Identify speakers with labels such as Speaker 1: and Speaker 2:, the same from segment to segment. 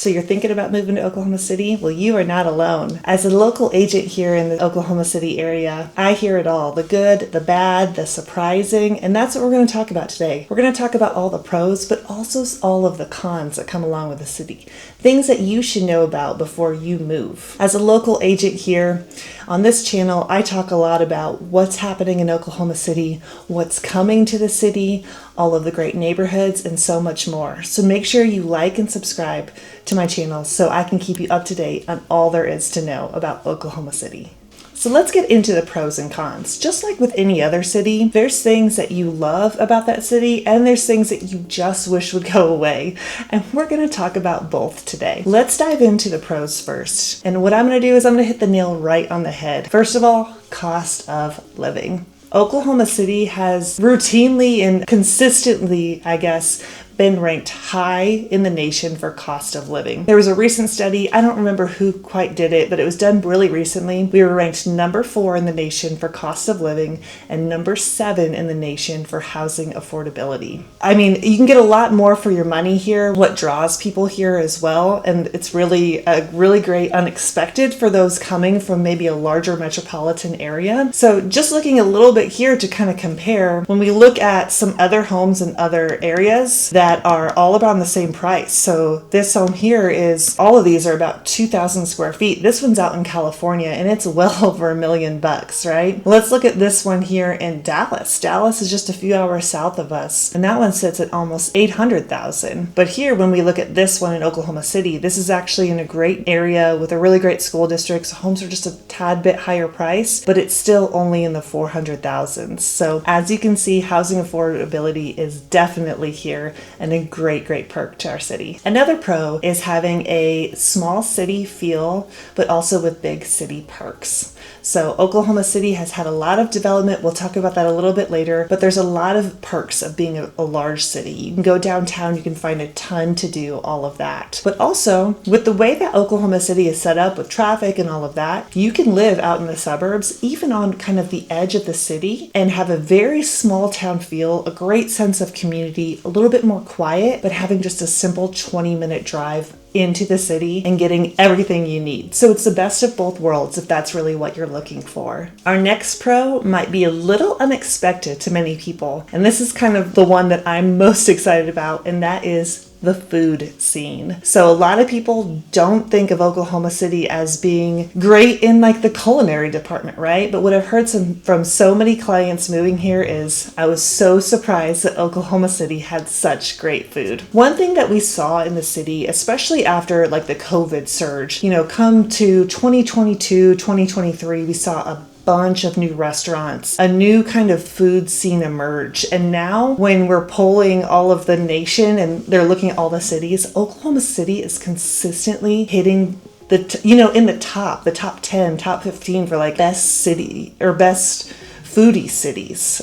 Speaker 1: So you're thinking about moving to Oklahoma City? Well, you are not alone. As a local agent here in the Oklahoma City area, I hear it all, the good, the bad, the surprising, and that's what we're going to talk about today. We're going to talk about all the pros, but also all of the cons that come along with the city. Things that you should know about before you move. As a local agent here on this channel, I talk a lot about what's happening in Oklahoma City, what's coming to the city, all of the great neighborhoods, and so much more. So make sure you like and subscribe to my channel so I can keep you up to date on all there is to know about Oklahoma City. So let's get into the pros and cons. Just like with any other city, there's things that you love about that city and there's things that you just wish would go away. And we're going to talk about both today. Let's dive into the pros first. And what I'm going to do is I'm going to hit the nail right on the head. First of all, cost of living. Oklahoma City has routinely and consistently, been ranked high in the nation for cost of living. There was a recent study, I don't remember who quite did it, but it was done really recently. We were ranked number 4 in the nation for cost of living and number 7 in the nation for housing affordability. I mean, you can get a lot more for your money here, what draws people here as well, and it's really great unexpected for those coming from maybe a larger metropolitan area. So just looking a little bit here to kind of compare, when we look at some other homes in other areas that are all around the same price. So this home here all of these are about 2,000 square feet. This one's out in California and it's well over $1 million, right? Let's look at this one here in Dallas. Dallas is just a few hours south of us and that one sits at almost 800,000. But here, when we look at this one in Oklahoma City, this is actually in a great area with a really great school district. So homes are just a tad bit higher price, but it's still only in the 400,000s. So as you can see, housing affordability is definitely here and a great perk to our city. Another pro is having a small city feel, but also with big city perks. So Oklahoma City has had a lot of development. We'll talk about that a little bit later, but there's a lot of perks of being a large city. You can go downtown, you can find a ton to do, all of that. But also, with the way that Oklahoma City is set up with traffic and all of that, you can live out in the suburbs, even on kind of the edge of the city, and have a very small town feel, a great sense of community, a little bit more quiet, but having just a simple 20-minute drive into the city and getting everything you need. So it's the best of both worlds if that's really what you're looking for. Our next pro might be a little unexpected to many people, and this is kind of the one that I'm most excited about, and that is the food scene. So a lot of people don't think of Oklahoma City as being great in like the culinary department, right? But what I've heard from so many clients moving here is I was so surprised that Oklahoma City had such great food. One thing that we saw in the city, especially after like the COVID surge, come to 2022, 2023, we saw a bunch of new restaurants, a new kind of food scene emerge. And now when we're polling all of the nation and they're looking at all the cities, Oklahoma City is consistently hitting in the top 10, top 15 for like best city or best foodie cities.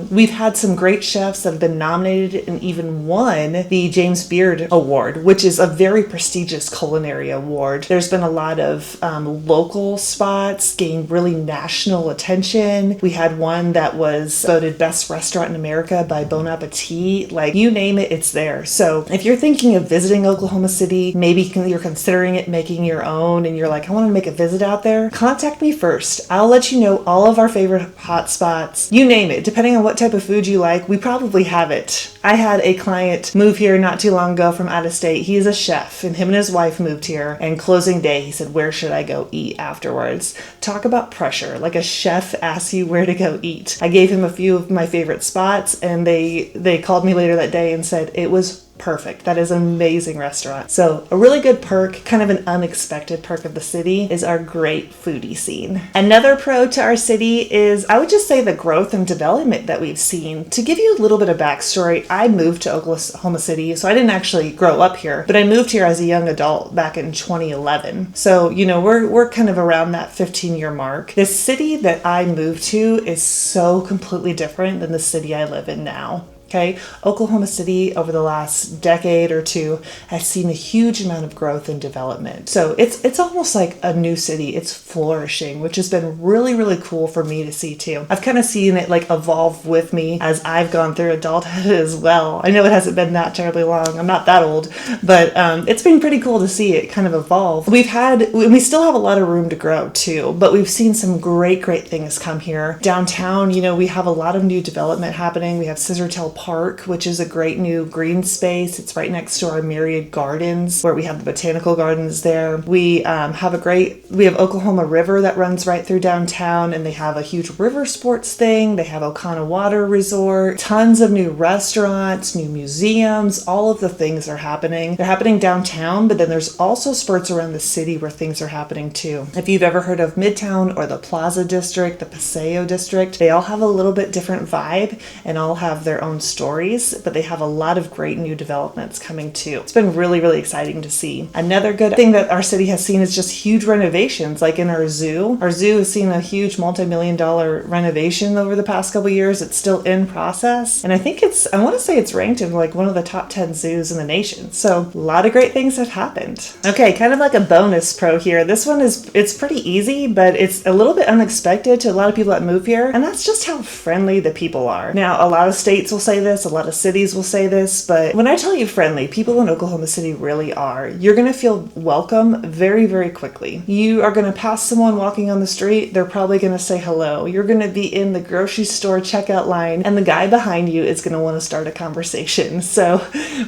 Speaker 1: We've had some great chefs that have been nominated and even won the James Beard Award, which is a very prestigious culinary award. There's been a lot of local spots gained really national attention. We had one that was voted best restaurant in America by Bon Appetit. Like you name it, it's there. So if you're thinking of visiting Oklahoma City, maybe you're considering it making your own and you're like, I want to make a visit out there, contact me first. I'll let you know all of our favorite hot spots, you name it, depending on what type of food you like, we probably have it. I had a client move here not too long ago from out of state. He is a chef and him and his wife moved here, and closing day he said, where should I go eat afterwards? Talk about pressure, like a chef asks you where to go eat. I gave him a few of my favorite spots and they called me later that day and said it was perfect. That is an amazing restaurant. So a really good perk, kind of an unexpected perk of the city, is our great foodie scene. Another pro to our city is, I would just say, the growth and development that we've seen. To give you a little bit of backstory, I moved to Oklahoma City, so I didn't actually grow up here, but I moved here as a young adult back in 2011. So, we're kind of around that 15-year mark. The city that I moved to is so completely different than the city I live in now. Okay, Oklahoma City over the last decade or two has seen a huge amount of growth and development. So it's almost like a new city. It's flourishing, which has been really, really cool for me to see too. I've kind of seen it like evolve with me as I've gone through adulthood as well. I know it hasn't been that terribly long. I'm not that old, but it's been pretty cool to see it kind of evolve. We still have a lot of room to grow too, but we've seen some great things come here. Downtown, we have a lot of new development happening. We have Scissortail Park, which is a great new green space. It's right next to our Myriad Gardens, where we have the botanical gardens there. We have Oklahoma River that runs right through downtown, and they have a huge river sports thing. They have Okana Water Resort, tons of new restaurants, new museums, all of the things are happening. They're happening downtown, but then there's also spurts around the city where things are happening too. If you've ever heard of Midtown or the Plaza District, the Paseo District, they all have a little bit different vibe and all have their own stories, but they have a lot of great new developments coming too. It's been really, really exciting to see. Another good thing that our city has seen is just huge renovations, like in our zoo. Our zoo has seen a huge multi-million-dollar renovation over the past couple years. It's still in process, and I want to say it's ranked in like one of the top 10 zoos in the nation. So a lot of great things have happened. Okay, kind of like a bonus pro here. This one it's pretty easy, but it's a little bit unexpected to a lot of people that move here, and that's just how friendly the people are. Now, a lot of states will say this, a lot of cities will say this, but when I tell you friendly, people in Oklahoma City really are. You're going to feel welcome very, very quickly. You are going to pass someone walking on the street, they're probably going to say hello. You're going to be in the grocery store checkout line, and the guy behind you is going to want to start a conversation. So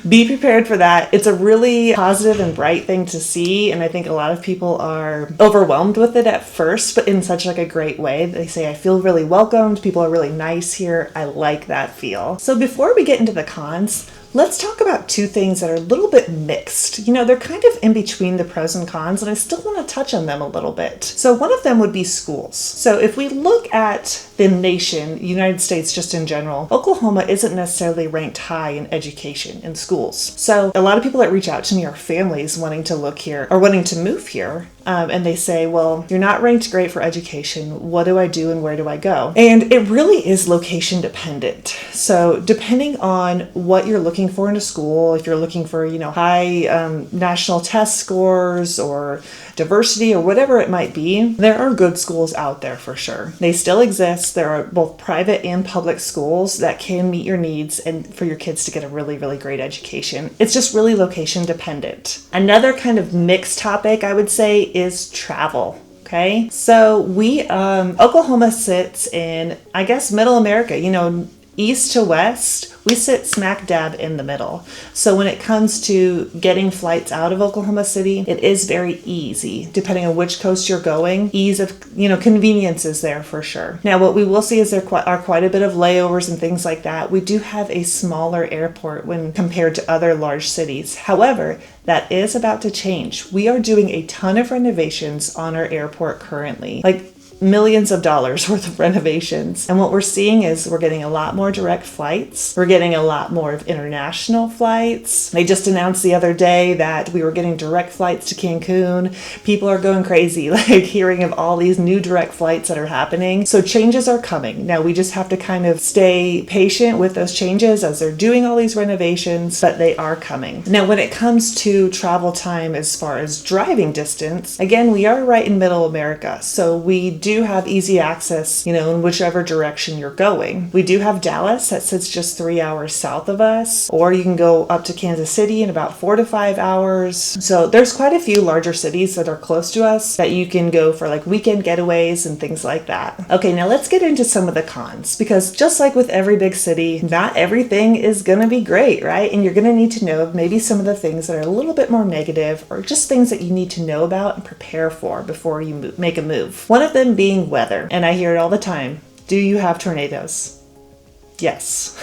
Speaker 1: be prepared for that. It's a really positive and bright thing to see, and I think a lot of people are overwhelmed with it at first, but in such like a great way. They say, I feel really welcomed. People are really nice here. I like that feel. So before we get into the cons, let's talk about two things that are a little bit mixed. They're kind of in between the pros and cons, and I still want to touch on them a little bit. So one of them would be schools. So if we look at the nation, United States just in general, Oklahoma isn't necessarily ranked high in education in schools. So a lot of people that reach out to me are families wanting to look here or wanting to move here. And they say, well, you're not ranked great for education. What do I do and where do I go? And it really is location dependent. So depending on what you're looking for in a school, if you're looking for, high national test scores or diversity or whatever it might be, there are good schools out there for sure. They still exist. There are both private and public schools that can meet your needs and for your kids to get a really, really great education. It's just really location dependent. Another kind of mixed topic, I would say, is travel. Okay, so Oklahoma sits in, I guess, middle America, east to west, we sit smack dab in the middle. So when it comes to getting flights out of Oklahoma City, it is very easy, depending on which coast you're going. Ease of, convenience is there for sure. Now, what we will see is there are quite a bit of layovers and things like that. We do have a smaller airport when compared to other large cities. However, that is about to change. We are doing a ton of renovations on our airport currently, like millions of dollars worth of renovations. And what we're seeing is we're getting a lot more direct flights. We're getting a lot more of international flights. They just announced the other day that we were getting direct flights to Cancun. People are going crazy, hearing of all these new direct flights that are happening. So changes are coming. Now we just have to kind of stay patient with those changes as they're doing all these renovations, but they are coming. Now, when it comes to travel time as far as driving distance, again, we are right in middle America. So we do have easy access, in whichever direction you're going. We do have Dallas that sits just 3 hours south of us, or you can go up to Kansas City in about 4 to 5 hours. So there's quite a few larger cities that are close to us that you can go for weekend getaways and things like that. Okay, now let's get into some of the cons, because just like with every big city, not everything is going to be great, right? And you're going to need to know maybe some of the things that are a little bit more negative, or just things that you need to know about and prepare for before you make a move. One of them being weather, and I hear it all the time. Do you have tornadoes? Yes.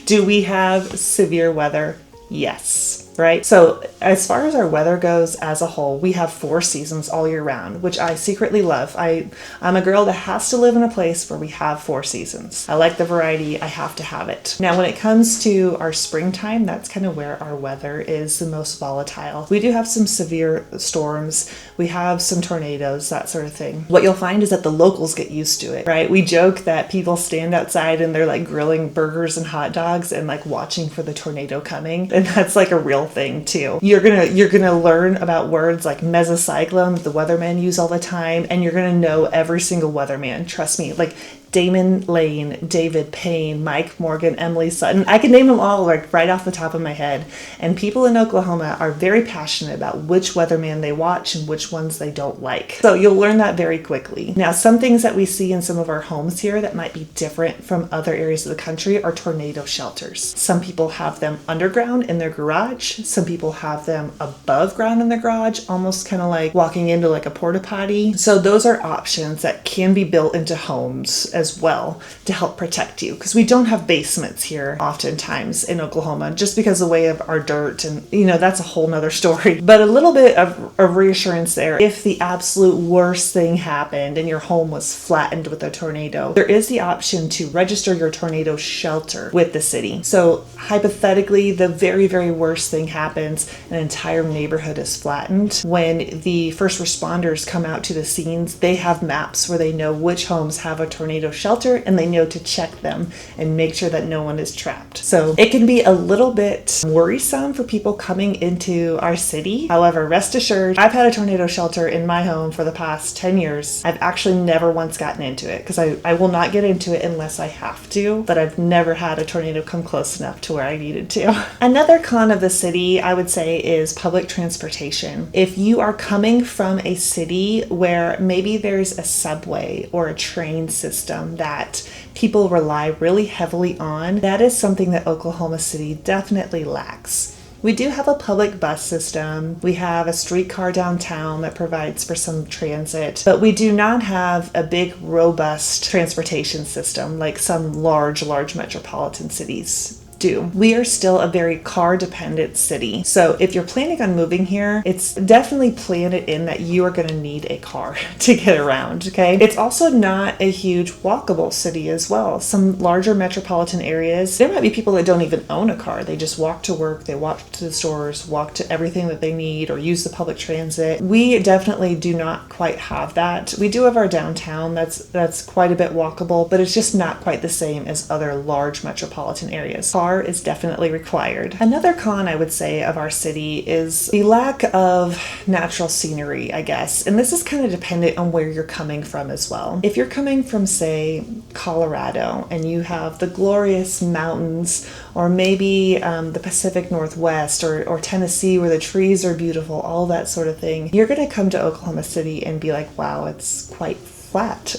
Speaker 1: Do we have severe weather? Yes. right? So as far as our weather goes as a whole, we have 4 seasons all year round, which I secretly love. I'm a girl that has to live in a place where we have 4 seasons. I like the variety. I have to have it. Now, when it comes to our springtime, that's kind of where our weather is the most volatile. We do have some severe storms. We have some tornadoes, that sort of thing. What you'll find is that the locals get used to it, right? We joke that people stand outside and they're like grilling burgers and hot dogs and like watching for the tornado coming. And that's like a real thing too. You're gonna learn about words like mesocyclone that the weathermen use all the time, and you're gonna know every single weatherman. Trust me, like Damon Lane, David Payne, Mike Morgan, Emily Sutton. I can name them all like right off the top of my head. And people in Oklahoma are very passionate about which weatherman they watch and which ones they don't like. So you'll learn that very quickly. Now, some things that we see in some of our homes here that might be different from other areas of the country are tornado shelters. Some people have them underground in their garage. Some people have them above ground in their garage, almost kind of like walking into like a porta potty. So those are options that can be built into homes as well to help protect you, because we don't have basements here oftentimes in Oklahoma just because of the way of our dirt, and that's a whole nother story. But a little bit of reassurance there. If the absolute worst thing happened and your home was flattened with a tornado, there is the option to register your tornado shelter with the city. So hypothetically, the very, very worst thing happens, an entire neighborhood is flattened. When the first responders come out to the scenes, they have maps where they know which homes have a tornado shelter, and they know to check them and make sure that no one is trapped. So it can be a little bit worrisome for people coming into our city. However, rest assured, I've had a tornado shelter in my home for the past 10 years. I've actually never once gotten into it because I will not get into it unless I have to, but I've never had a tornado come close enough to where I needed to. Another con of the city, I would say, is public transportation. If you are coming from a city where maybe there's a subway or a train system that people rely really heavily on, that is something that Oklahoma City definitely lacks. We do have a public bus system. We have a streetcar downtown that provides for some transit, but we do not have a big, robust transportation system like some large metropolitan cities do. We are still a very car dependent city. So if you're planning on moving here, it's definitely plan it in that you are going to need a car to get around. Okay. It's also not a huge walkable city as well. Some larger metropolitan areas, there might be people that don't even own a car. They just walk to work, they walk to the stores, walk to everything that they need, or use the public transit. We definitely do not quite have that. We do have our downtown that's quite a bit walkable, but it's just not quite the same as other large metropolitan areas. Car is definitely required. Another con, I would say, of our city is the lack of natural scenery, I guess. And this is kind of dependent on where you're coming from as well. If you're coming from, say, Colorado, and you have the glorious mountains, or maybe the Pacific Northwest, or Tennessee, where the trees are beautiful, all that sort of thing, you're going to come to Oklahoma City and be like, wow, it's quite flat,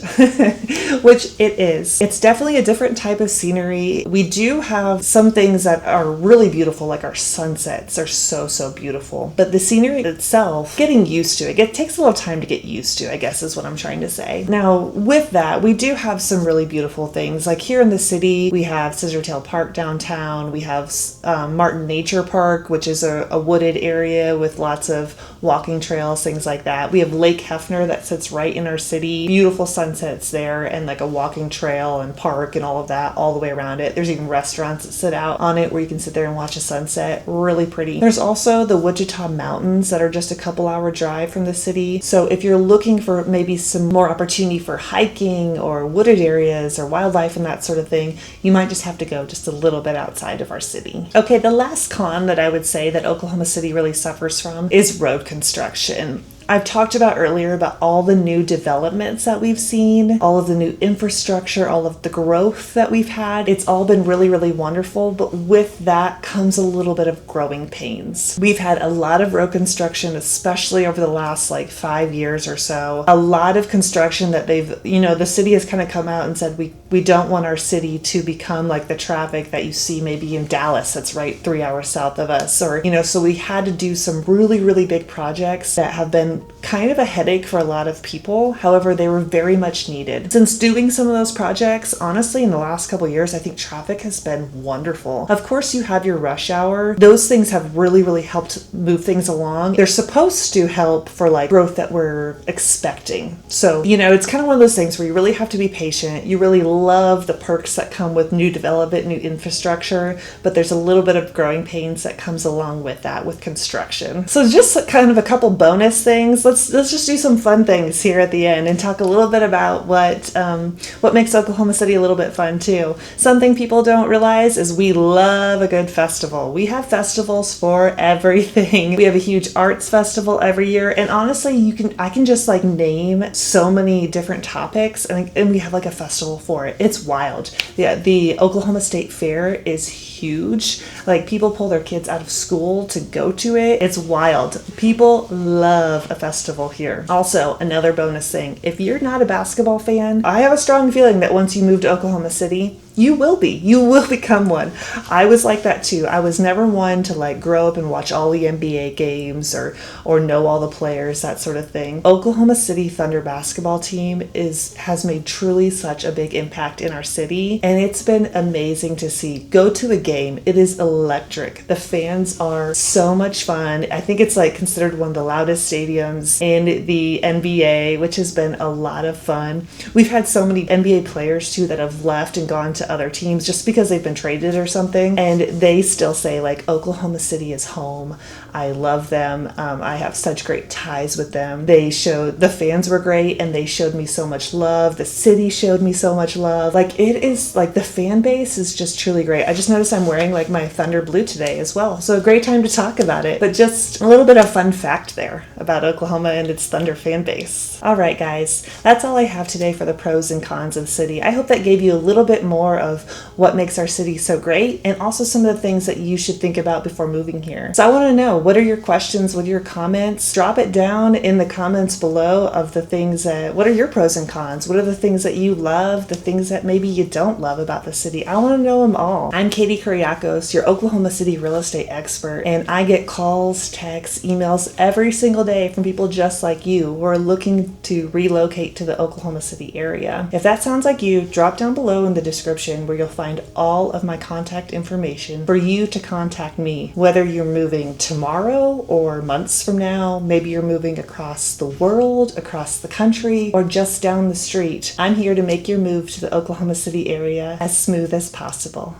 Speaker 1: which it is. It's definitely a different type of scenery. We do have some things that are really beautiful, like our sunsets are so beautiful. But the scenery itself, getting used to it takes a little time to get used to, I guess is what I'm trying to say. Now, with that, we do have some really beautiful things. Like here in the city, we have Scissortail Park downtown. We have Martin Nature Park, which is a wooded area with lots of walking trails, things like that. We have Lake Hefner that sits right in our city. Beautiful sunsets there, and like a walking trail and park and all of that all the way around it. There's even restaurants that sit out on it where you can sit there and watch a sunset. Really pretty. There's also the Wichita Mountains that are just a couple hour drive from the city. So if you're looking for maybe some more opportunity for hiking or wooded areas or wildlife and that sort of thing, you might just have to go just a little bit outside of our city. Okay, the last con that I would say that Oklahoma City really suffers from is road construction. I've talked about earlier about all the new developments that we've seen, all of the new infrastructure, all of the growth that we've had. It's all been really, really wonderful, but with that comes a little bit of growing pains. We've had a lot of road construction, especially over the last 5 years or so. A lot of construction that the city has kind of come out and said, we don't want our city to become like the traffic that you see maybe in Dallas that's right 3 hours south of us, or so we had to do some really, really big projects that have been been kind of a headache for a lot of people. However, they were very much needed. Since doing some of those projects, honestly, in the last couple of years, I think traffic has been wonderful. Of course, you have your rush hour. Those things have really helped move things along. They're supposed to help for like growth that we're expecting. So, it's kind of one of those things where you really have to be patient. You really love the perks that come with new development, new infrastructure, but there's a little bit of growing pains that comes along with that, with construction. So just kind of a couple bonus things. Let's just do some fun things here at the end and talk a little bit about what makes Oklahoma City a little bit fun too. Something people don't realize is we love a good festival. We have festivals for everything. We have a huge arts festival every year, and honestly, I can just like name so many different topics, and we have like a festival for it. It's wild. Yeah, the Oklahoma State Fair is huge. Like, people pull their kids out of school to go to it. It's wild. People love a festival here. Also, another bonus thing, if you're not a basketball fan, I have a strong feeling that once you move to Oklahoma City, you will become one. I was like that too. I was never one to like grow up and watch all the NBA games or know all the players, that sort of thing. Oklahoma City Thunder basketball team has made truly such a big impact in our city, and it's been amazing to see. Go to a game. It is electric. The fans are so much fun. I think it's like considered one of the loudest stadiums in the NBA, which has been a lot of fun. We've had so many NBA players too that have left and gone to other teams just because they've been traded or something, and they still say like Oklahoma City is home. I love them. I have such great ties with them. The fans were great, and they showed me so much love. The city showed me so much love. Like, it is like the fan base is just truly great. I just noticed I'm wearing like my Thunder blue today as well, so a great time to talk about it. But just a little bit of fun fact there about Oklahoma and its Thunder fan base. All right, guys, that's all I have today for the pros and cons of the city. I hope that gave you a little bit more of what makes our city so great, and also some of the things that you should think about before moving here. So I want to know, what are your questions? What are your comments? Drop it down in the comments below of the things what are your pros and cons? What are the things that you love? The things that maybe you don't love about the city? I want to know them all. I'm Katie Kuriakos, your Oklahoma City real estate expert, and I get calls, texts, emails every single day from people just like you who are looking to relocate to the Oklahoma City area. If that sounds like you, drop down below in the description where you'll find all of my contact information for you to contact me, whether you're moving tomorrow or months from now. Maybe you're moving across the world, across the country, or just down the street. I'm here to make your move to the Oklahoma City area as smooth as possible.